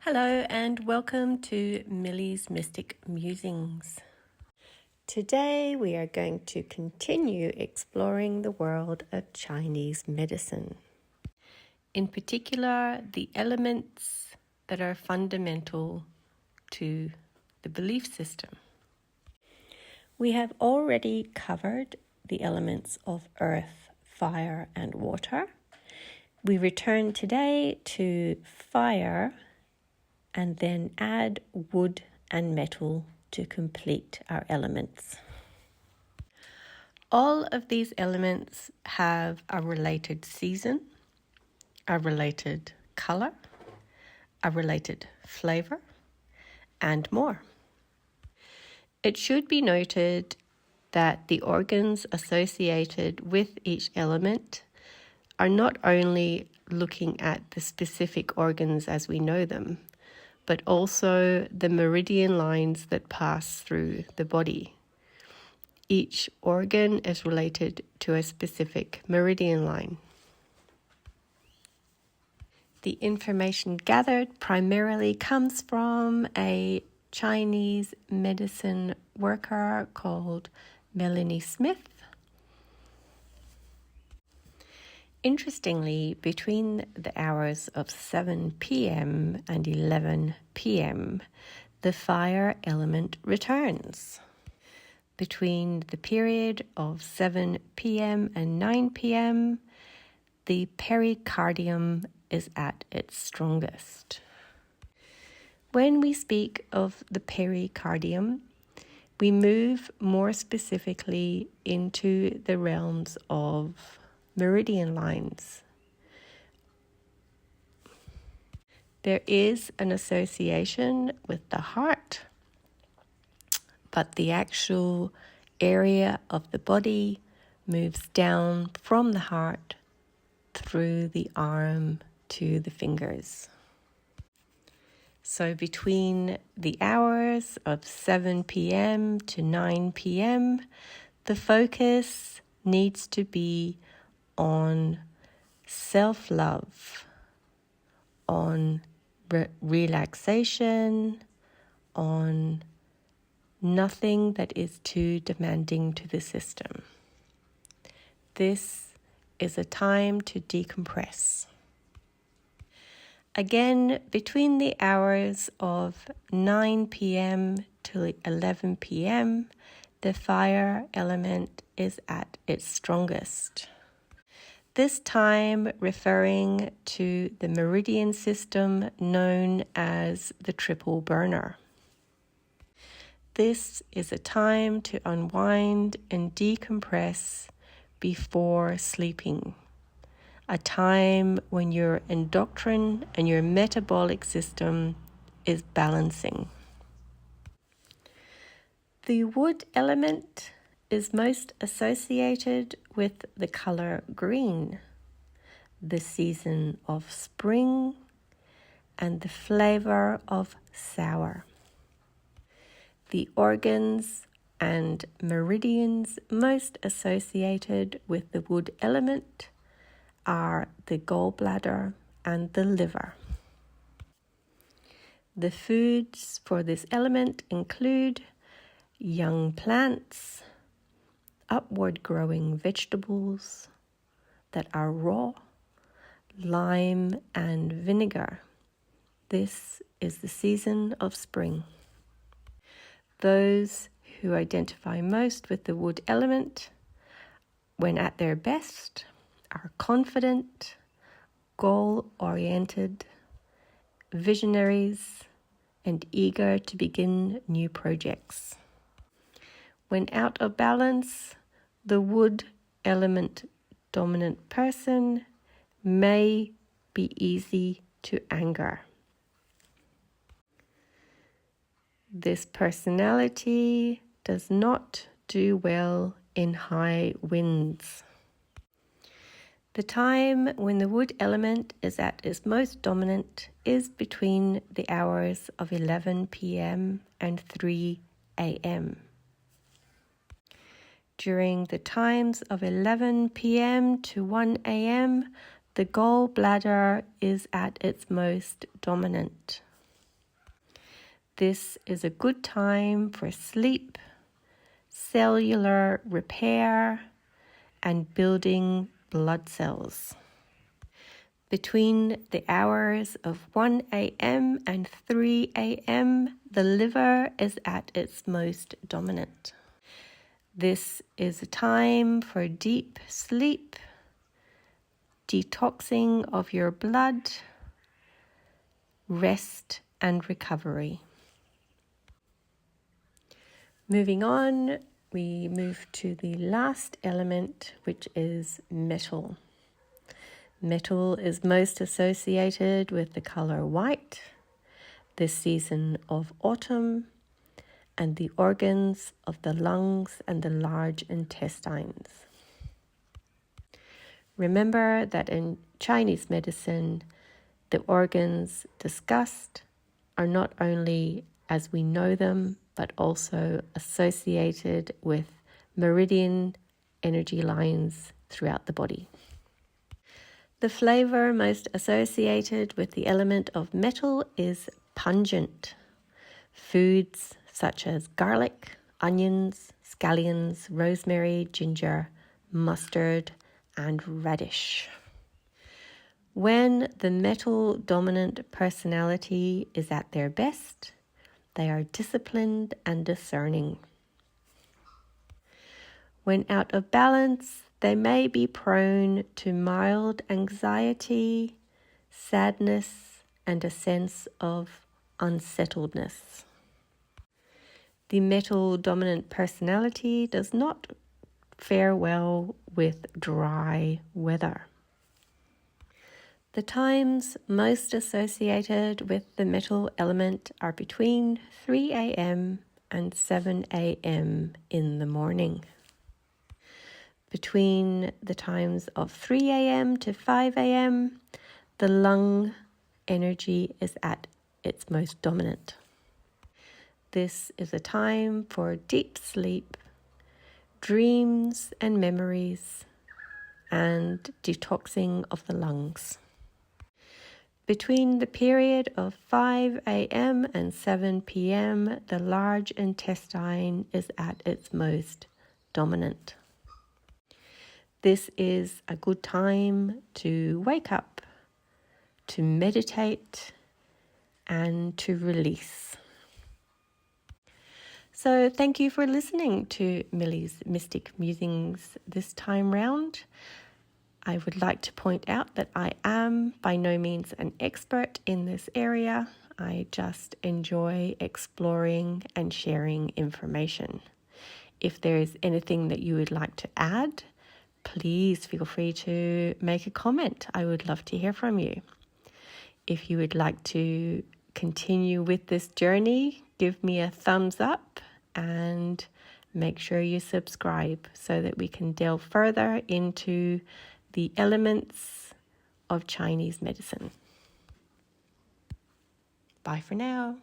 Hello and welcome to Millie's Mystic Musings. Today we are going to continue exploring the world of Chinese medicine. In particular, the elements that are fundamental to the belief system. We have already covered the elements of earth, fire and water. We return today to fire and then add wood and metal to complete our elements. All of these elements have a related season, a related color, a related flavor, and more. It should be noted that the organs associated with each element are not only looking at the specific organs as we know them, but also the meridian lines that pass through the body. Each organ is related to a specific meridian line. The information gathered primarily comes from a Chinese medicine worker called Melanie Smith. Interestingly, between the hours of 7 p.m. and 11 p.m., the fire element returns. Between the period of 7 p.m. and 9 p.m., the pericardium is at its strongest. When we speak of the pericardium, we move more specifically into the realms of meridian lines. There is an association with the heart, but the actual area of the body moves down from the heart through the arm to the fingers. So between the hours of 7 p.m. to 9 p.m., the focus needs to be on self-love, on relaxation, on nothing that is too demanding to the system. This is a time to decompress. Again, between the hours of 9 p.m. to 11 p.m., the fire element is at its strongest. This time referring to the meridian system known as the triple burner. This is a time to unwind and decompress before sleeping. A time when your endocrine and your metabolic system is balancing. The wood element is most associated with the color green, the season of spring, and the flavor of sour. The organs and meridians most associated with the wood element are the gallbladder and the liver. The foods for this element include young plants, upward growing vegetables that are raw, lime and vinegar. This is the season of spring. Those who identify most with the wood element, when at their best, are confident, goal-oriented, visionaries, and eager to begin new projects. When out of balance, the wood element dominant person may be easy to anger. This personality does not do well in high winds. The time when the wood element is at its most dominant is between the hours of 11 p.m. and 3 a.m. During the times of 11 p.m. to 1 a.m., the gallbladder is at its most dominant. This is a good time for sleep, cellular repair, and building blood cells. Between the hours of 1 a.m. and 3 a.m., the liver is at its most dominant. This is a time for deep sleep, detoxing of your blood, rest and recovery. Moving on, we move to the last element, which is metal. Metal is most associated with the color white, this season of autumn, and the organs of the lungs and the large intestines. Remember that in Chinese medicine, the organs discussed are not only as we know them, but also associated with meridian energy lines throughout the body. The flavor most associated with the element of metal is pungent. Foods such as garlic, onions, scallions, rosemary, ginger, mustard, and radish. When the metal-dominant personality is at their best, they are disciplined and discerning. When out of balance, they may be prone to mild anxiety, sadness, and a sense of unsettledness. The metal-dominant personality does not fare well with dry weather. The times most associated with the metal element are between 3 a.m. and 7 a.m. in the morning. Between the times of 3 a.m. to 5 a.m., the lung energy is at its most dominant. This is a time for deep sleep, dreams and memories, and detoxing of the lungs. Between the period of 5 a.m. and 7 p.m., the large intestine is at its most dominant. This is a good time to wake up, to meditate, and to release. So thank you for listening to Millie's Mystic Musings this time round. I would like to point out that I am by no means an expert in this area. I just enjoy exploring and sharing information. If there is anything that you would like to add, please feel free to make a comment. I would love to hear from you. If you would like to continue with this journey, give me a thumbs up and make sure you subscribe so that we can delve further into the elements of Chinese medicine. Bye for now.